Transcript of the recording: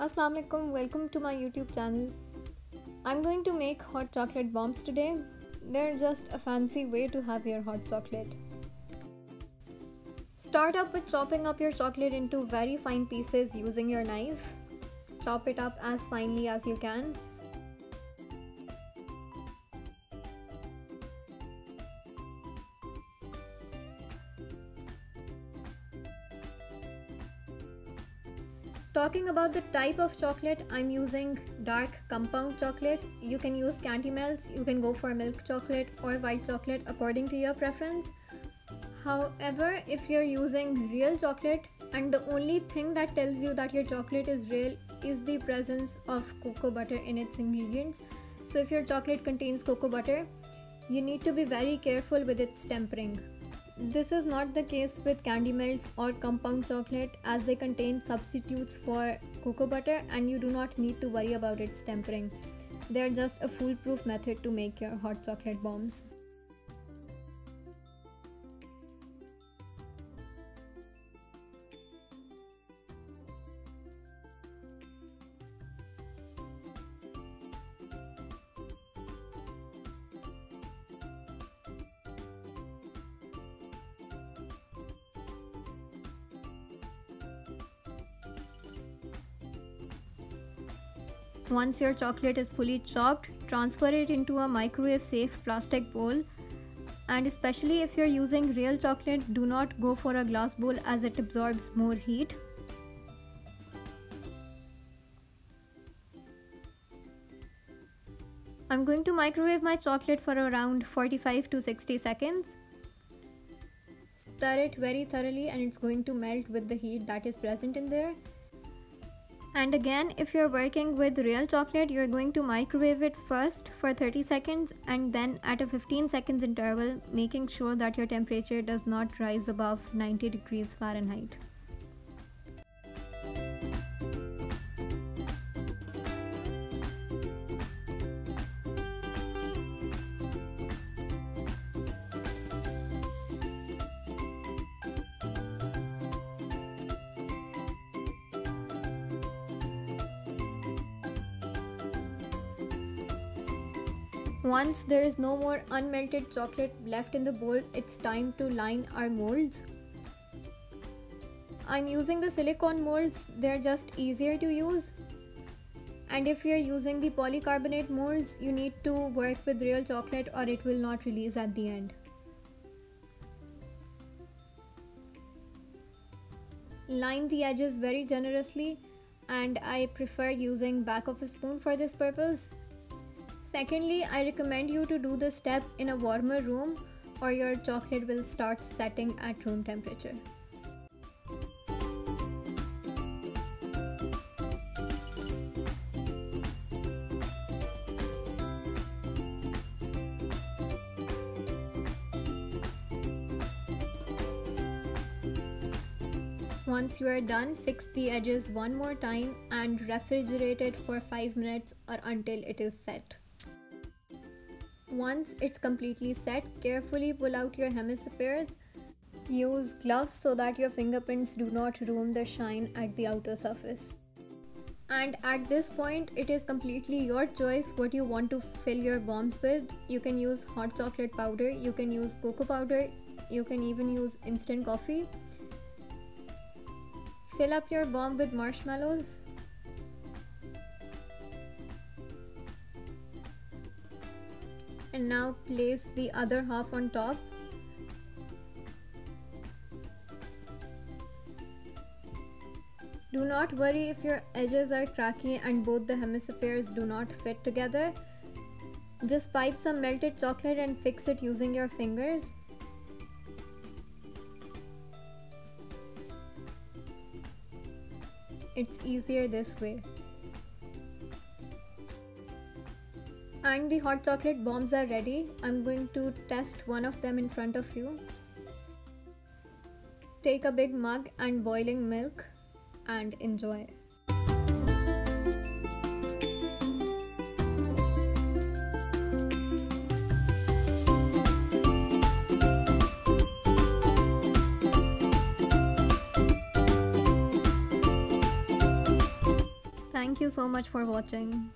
Assalamu alaikum, welcome to my YouTube channel. I'm going to make hot chocolate bombs today. They're just a fancy way to have your hot chocolate. Start up with chopping up your chocolate into very fine pieces using your knife. Chop it up as finely as you can. Talking about the type of chocolate, I'm using dark compound chocolate. You can use candy melts, you can go for milk chocolate or white chocolate according to your preference. However, if you're using real chocolate and the only thing that tells you that your chocolate is real is the presence of cocoa butter in its ingredients. So if your chocolate contains cocoa butter, you need to be very careful with its tempering. This is not the case with candy melts or compound chocolate, as they contain substitutes for cocoa butter and you do not need to worry about its tempering. They are just a foolproof method to make your hot chocolate bombs. Once your chocolate is fully chopped, transfer it into a microwave safe plastic bowl, and especially if you're using real chocolate, do not go for a glass bowl as it absorbs more heat. I'm going to microwave my chocolate for around 45 to 60 seconds. Stir it very thoroughly and it's going to melt with the heat that is present in there. And again, if you're working with real chocolate, you're going to microwave it first for 30 seconds and then at a 15 seconds interval, making sure that your temperature does not rise above 90 degrees Fahrenheit. Once there is no more unmelted chocolate left in the bowl, it's time to line our molds. I'm using the silicone molds, they're just easier to use. And if you're using the polycarbonate molds, you need to work with real chocolate or it will not release at the end. Line the edges very generously, and I prefer using back of a spoon for this purpose. Secondly, I recommend you to do this step in a warmer room or your chocolate will start setting at room temperature. Once you are done, fix the edges one more time and refrigerate it for 5 minutes or until it is set. Once it's completely set, carefully pull out your hemispheres. Use gloves so that your fingerprints do not ruin the shine at the outer surface. And at this point, it is completely your choice what you want to fill your bombs with. You can use hot chocolate powder, you can use cocoa powder, you can even use instant coffee. Fill up your bomb with marshmallows. And now place the other half on top. Do not worry if your edges are cracky and both the hemispheres do not fit together. Just pipe some melted chocolate and fix it using your fingers. It's easier this way. And the hot chocolate bombs are ready. I'm going to test one of them in front of you. Take a big mug and boiling milk and enjoy. Thank you so much for watching.